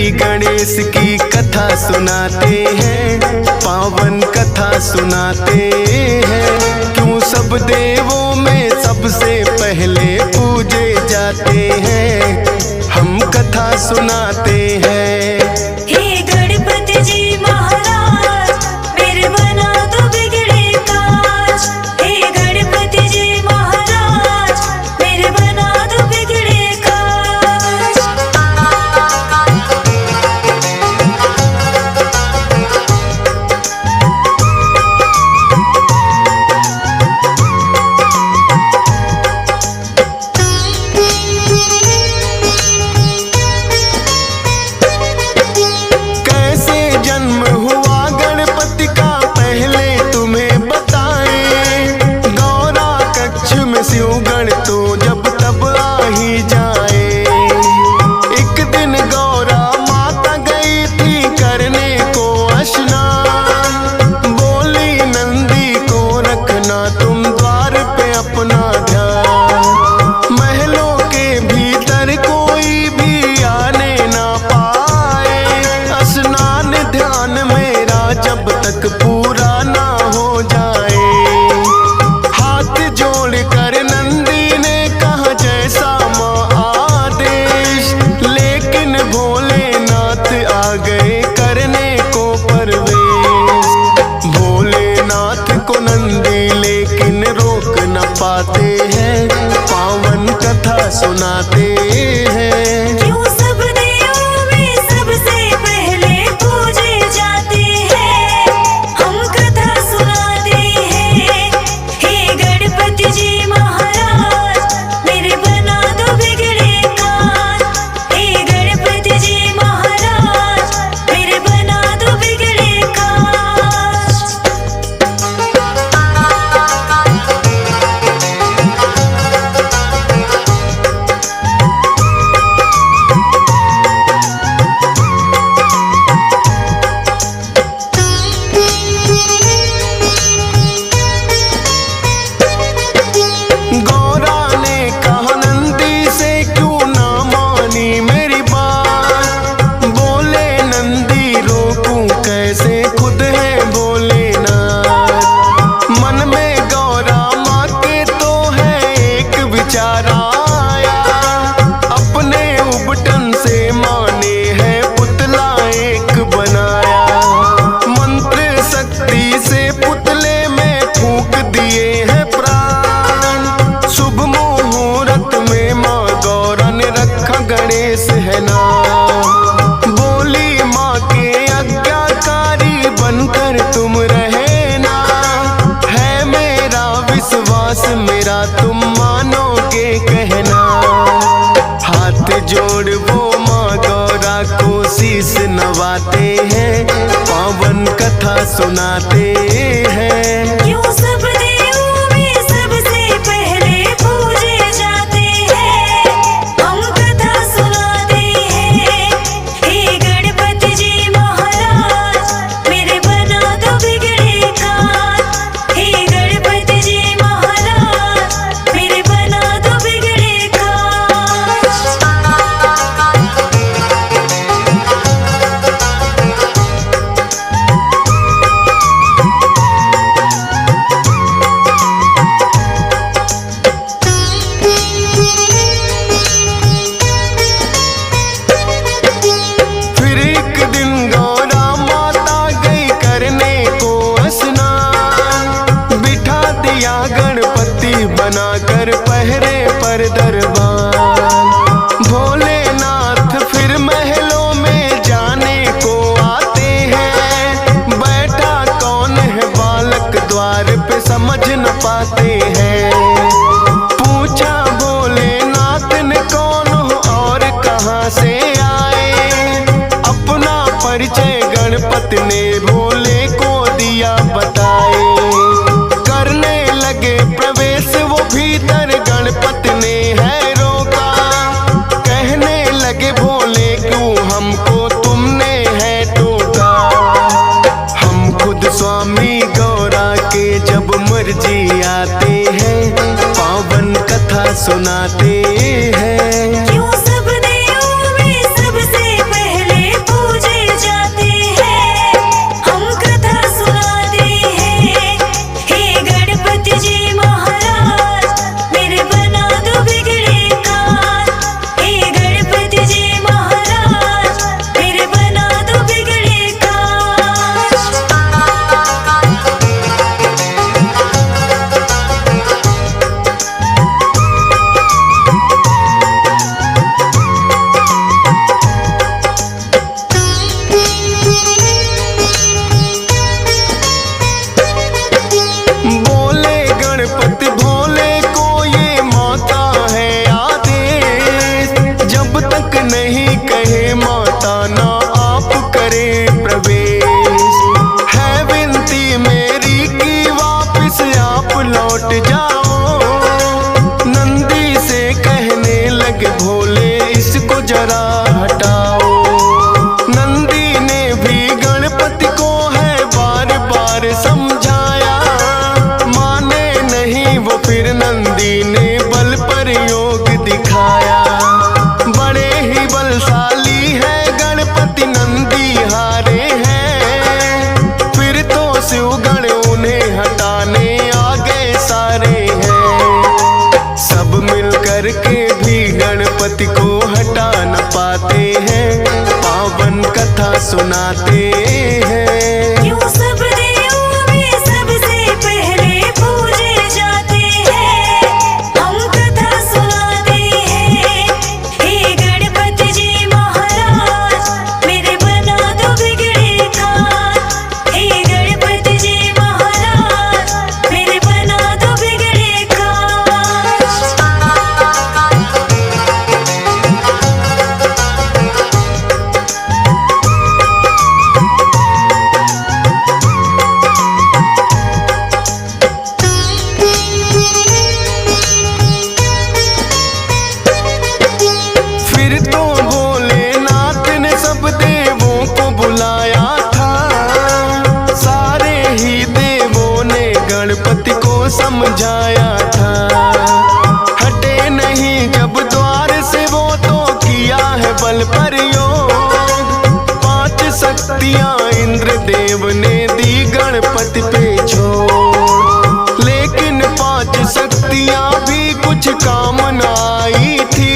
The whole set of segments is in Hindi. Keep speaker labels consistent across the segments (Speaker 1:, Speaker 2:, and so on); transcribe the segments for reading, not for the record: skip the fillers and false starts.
Speaker 1: श्री गणेश की कथा सुनाते हैं, पावन कथा सुनाते हैं। क्यों सब देवों में सबसे पहले पूजे जाते हैं, हम कथा सुनाते हैं।
Speaker 2: हे गणपति जी महाराज, मेरे बना दो बिगड़े काज। हे गणपति जी महाराज, मेरे बना दो बिगड़े काज।
Speaker 1: कैसे जन्म हुआ गणपति का पहले तुम्हें बताएं। गौरा कक्ष में शिव गण तो जब तब आ ही जाए। एक दिन गौरा माता गई थी करने को स्नान। बोली नंदी को रखना तुम द्वार पे अपना ध्यान। महलों के भीतर कोई भी आने ना पाए। स्नान ध्यान मेरा जब तक पूरा ना हो जाए। हाथ जोड़ कर नंदी ने कहा जैसा माँ आदेश। लेकिन भोलेनाथ आ गए करने को परवेश। भोलेनाथ को नंदी लेकिन रोक न पाते हैं, पावन कथा सुनाते हैं।
Speaker 2: क्यों सब देवों में सबसे पहले पूजे जाते हैं, हम कथा सुनाते हैं। हे गणपति जी महाराज, मेरे बना दो बिगड़े काज। हे गणपति जी महाराज, मेरे बना दो बिगड़े काज।
Speaker 1: गौरा ने कहा नंदी से क्यों ना मानी मेरी बात। बोले नंदी रोकूं कैसे, खुद है भोलेनाथ। मन में गौरा माँ के तो है एक विचार आया। अपने उबटन से माने है पुतला एक बनाया। मंत्र शक्ति से पुतले में फूंक दिए हैं प्राण। शुभ मुहूर्त में माँ गौरा ने रखा गणेश है नाम। बोली माँ के आज्ञाकारी बनकर तुम रहना। है मेरा विश्वास मेरा तुम मानोगे कहना। हाथ जोड़ वो माँ गौरा को शीश नवाते हैं, पावन कथा सुनाते हैं।
Speaker 2: क्यों सब देवों में सबसे पहले पूजे जाते हैं, हम कथा सुनाते हैं। हे गणपति जी महाराज, मेरे बना दो बिगड़े काज। हे गणपति जी महाराज, मेरे बना दो बिगड़े काज।
Speaker 1: फिर एक दिन गौरा माता गई करने को स्नान। बिठा दिया गणपति बनाकर पहरे पर दरबार। भोलेनाथ फिर महलों में जाने को आते हैं। बैठा कौन है बालक द्वार पे समझ न पाते हैं। पूछा भोलेनाथ ने कौन हो और कहाँ से आए। अपना परिचय गणपति ने भोले को दिया बताए। करने लगे प्रवेश वो भीतर, गणपति ने है रोका। कहने लगे भोले क्यों हमको तुमने है टोका। हम खुद स्वामी गौरा के जब मर्जी आते हैं, पावन कथा सुनाते हैं।
Speaker 2: क्यों सब देवों में सबसे पहले
Speaker 1: शिवगण उन्हें हटाने आ गए सारे हैं। सब मिल कर के भी गणपति को हटा न पाते हैं, पावन कथा सुनाते हैं।
Speaker 2: क्यों सब देवों में सबसे पहले पूजे जाते हैं, हम कथा सुनाते हैं। हे गणपति जी महाराज मेरे बना दो बिगड़े काज, हे गणपति जी महाराज मेरे बना दो बिगड़े काज।
Speaker 1: फिर तो भोलेनाथ ने सब देवों को बुलाया था, सारे ही देवों ने गणपति को समझाया था। हटे नहीं जब द्वार से वो तो किया है बल प्रयोग, 5 शक्तियां इंद्र देव ने दी गणपति पे छोड़। लेकिन 5 शक्तियां भी कुछ काम न आई थी,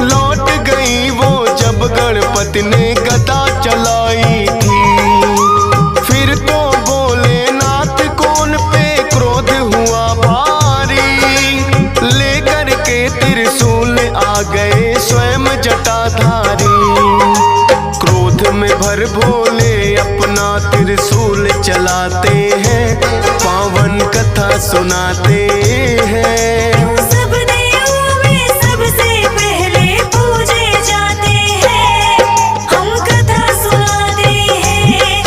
Speaker 1: लौट गई वो जब गणपति ने गदा चलाई थी। फिर तो भोलेनाथ को उन पे क्रोध हुआ भारी, लेकर के त्रिशूल आ गए स्वयं जटाधारी। क्रोध में भर भोले अपना त्रिशूल चलाते हैं, पावन कथा सुनाते हैं।
Speaker 2: क्यों सब देवों में सबसे पहले पूजे जाते हैं, हम कथा सुनाते हैं।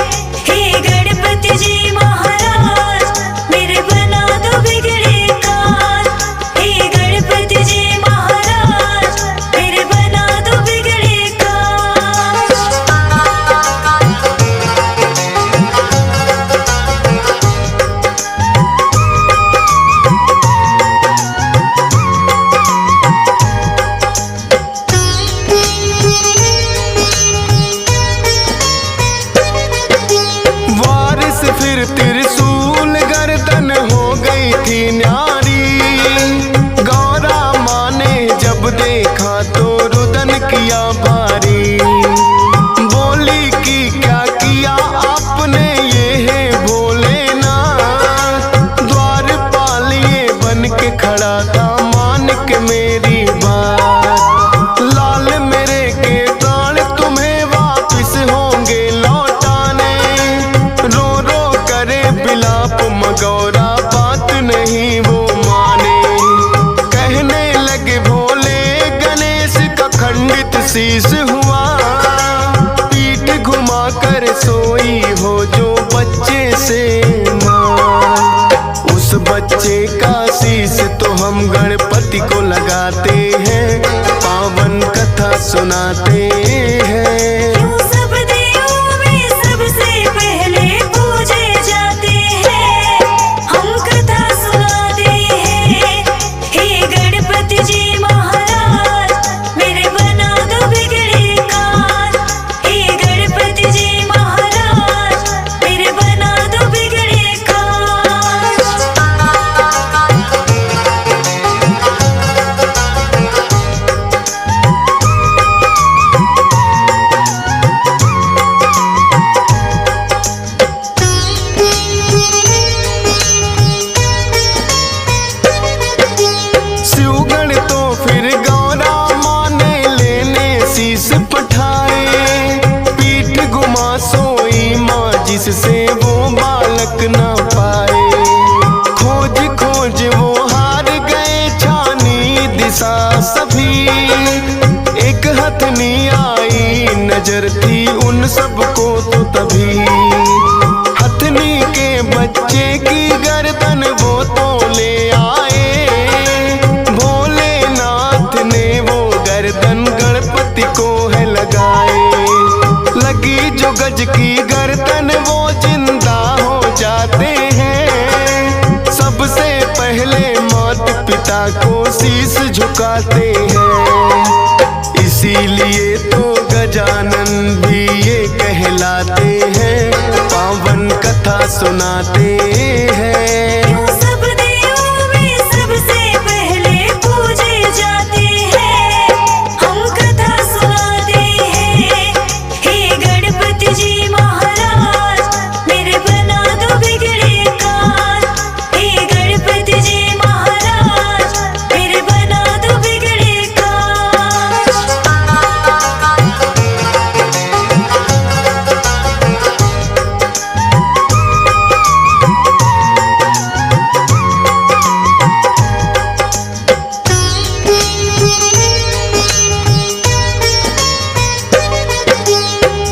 Speaker 2: हे गणपति जी महाराज मेरे बना दो बिगड़े काज, हे गणपति जी महाराज मेरे बना दो बिगड़े काज।
Speaker 1: वारिस फिर त्रिशूल गर्दन हो गई थी न्यारी, गौरा माँ ने जब देखा तो रुदन किया भारी। बोली कि क्या किया आपने ये है भोलेनाथ, द्वारपाल ये बन के खड़ा था मान के मेरी बात। लाल मेरे के प्राण तुम्हें वापिस होंगे लौटाने, रो रो करे बिलाप मगौरा बात नहीं वो माने। कहने लगे भोले गणेश का खंडित शीश हुआ, पीठ घुमा कर सोई हो जो बच्चे से मां। उस बच्चे का शीश तो हम गणपति को लगाते हैं, पावन कथा सुनाते हैं।
Speaker 2: क्यों सब देवों में सबसे पहले पूजे जाते हैं, हम कथा सुनाते हैं। हे गणपति जी महाराज मेरे बना दो बिगड़े काज, हे गणपति जी महाराज मेरे बना दो बिगड़े काज।
Speaker 1: शिवगण तो फिर गौरा माँ ने लेने शीश पठाए, पीठ घुमा सोई माँ जिससे वो बालक न पाए। खोज खोज वो हार गए छानी दिशा सभी, एक हथनी आई नजर थी उन सबको तो तभी। हथनी के बच्चे की गर्दन वो तो ले आए, भोलेनाथ ने वो गर्दन गणपति को है लगाए। लगी जो गज की गर्दन वो जिंदा हो जाते हैं, सबसे पहले माता पिता को शीश झुकाते हैं। इसीलिए तो गजानन भी ये कहलाते हैं, पावन कथा कथा सुनाते हैं।
Speaker 2: क्यों सब देवों में सबसे पहले पूजे जाते हैं, हम कथा सुनाते हैं। हे गणपति जी महाराज मेरे बना दो बिगड़े काज, हे गणपति जी महाराज मेरे बना दो बिगड़े काज।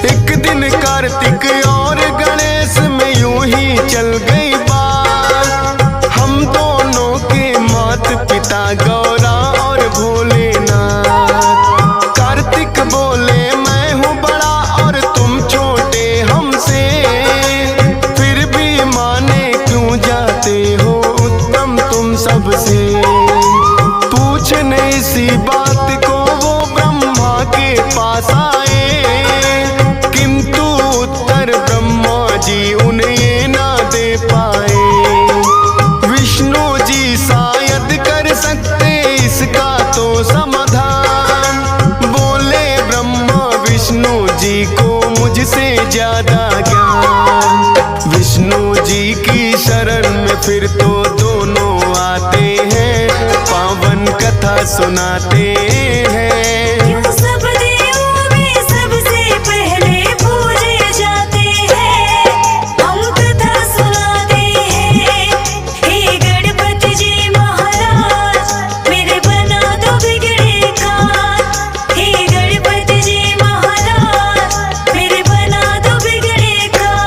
Speaker 1: एक दिन कार्तिक और गणेश में यूं ही चल गई बात, हम दोनों के मात पिता गौरा और भोलेनाथ। कार्तिक बोले मैं हूँ बड़ा और तुम छोटे हमसे, फिर भी माने क्यों जाते हो उत्तम तुम सबसे। पूछने इसी बात को वो ब्रह्मा के पास आए, किंतु उत्तर ब्रह्मा जी उन्हें ना दे पाए। विष्णु जी शायद कर सकते इसका तो समाधान, बोले ब्रह्मा विष्णु जी को मुझसे ज्यादा ज्ञान। विष्णु जी की शरण में फिर तो दोनों आते हैं, पावन कथा सुनाते हैं।
Speaker 2: क्यों सब देवों में सबसे पहले पूजे जाते हैं, हम कथा सुनाते हैं। हे गणपति जी महाराज मेरे बना दो बिगड़े काज, हे गणपति जी महाराज मेरे बना दो बिगड़े काज।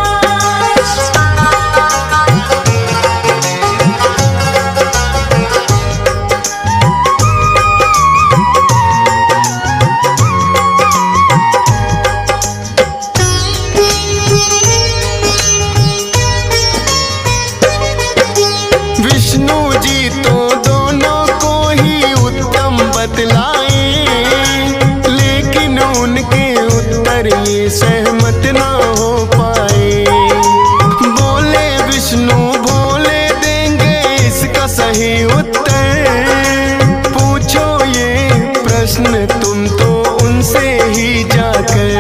Speaker 1: विष्णु जी तो दोनों को ही उत्तम बतलाए, लेकिन उनके उत्तर ये सहमत ना हो पाए। बोले विष्णु भोले देंगे इसका सही उत्तर, पूछो ये प्रश्न तुम तो उनसे ही जाकर।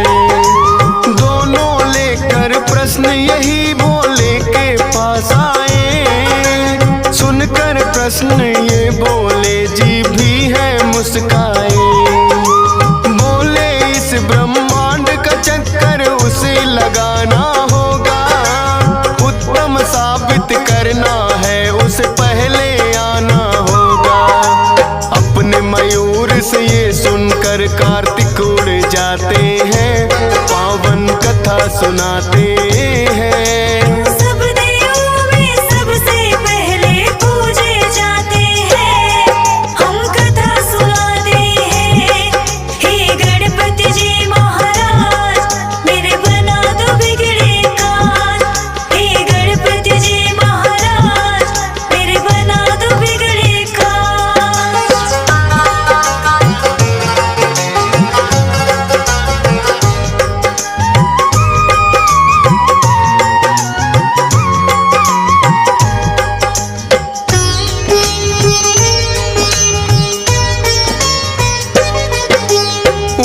Speaker 1: दोनों लेकर प्रश्न यही भोले के पास आए, सुनकर प्रश्न ये बोले जी भी है मुस्काए। बोले इस ब्रह्मांड का चक्कर उसे लगाना होगा, उत्तम साबित करना है उसे पहले आना होगा। अपने मयूर से ये सुनकर कार्तिक उड़ जाते हैं, पावन कथा सुनाते हैं।
Speaker 2: सब देवों में सबसे पहले पूजे जाते हैं, हम कथा सुनाते हैं। हे गणपति जी महाराज मेरे बना दो बिगड़े काज, हे गणपति जी महाराज मेरे बना दो बिगड़े काज।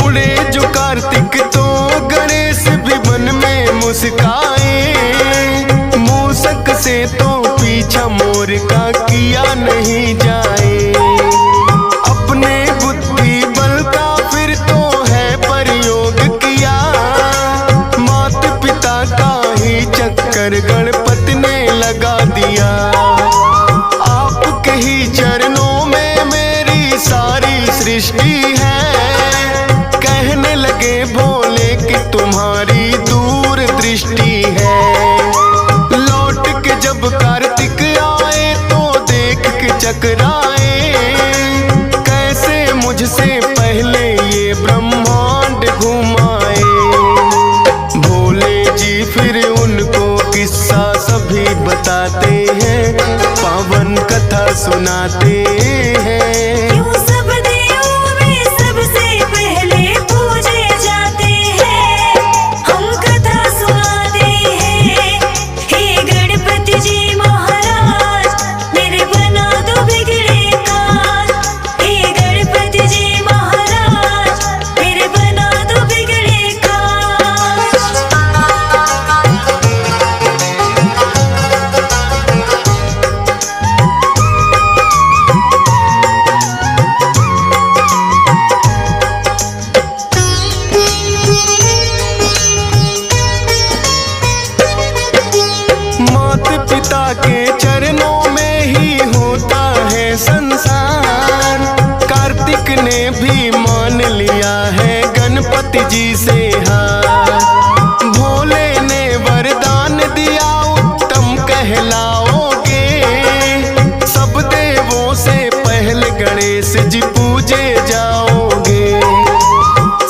Speaker 1: उड़े जो कार्तिक तो गणेश भी वन में मुस्काए, मूसक से तो पीछा मोर का किया नहीं जाए। अपने बुद्धि बल का फिर तो है प्रयोग किया, मात पिता का ही चक्कर गणपति ने लगा दिया। आपके ही चरणों में मेरी सारी सृष्टि है, कहने लगे भोले कि तुम्हारी दूर दृष्टि है। लौट के जब कार्तिक आए तो देख के चकराए, कैसे मुझसे पहले ये ब्रह्मांड घुमाए। भोले जी फिर उनको किस्सा सभी बताते हैं, पावन कथा सुनाते हैं।
Speaker 2: क्यों सब देवों में सबसे पहले पूजे जाते हैं, हम कथा सुनाते हैं। हे
Speaker 1: के चरणों में ही होता है संसार। कार्तिक ने भी मान लिया है गणपति जी से हार। भोले ने वरदान दिया उत्तम कहलाओगे, सब देवों से पहले गणेश जी पूजे जाओगे।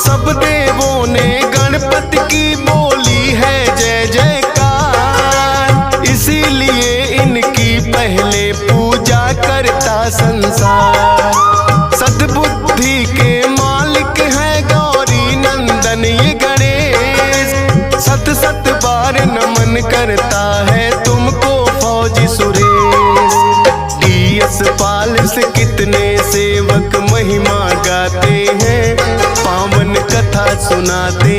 Speaker 1: सब देवों ने गणपति की बोली है जय जयकार, इसीलिए इनकी पहले पूजा करता संसार। सद्बुद्धि के मालिक है गौरी नंदन ये गणेश, सत सत बार नमन करता है तुमको फौजी सुरेश। डीएस पाल से कितने सेवक महिमा गाते हैं, पावन कथा सुनाते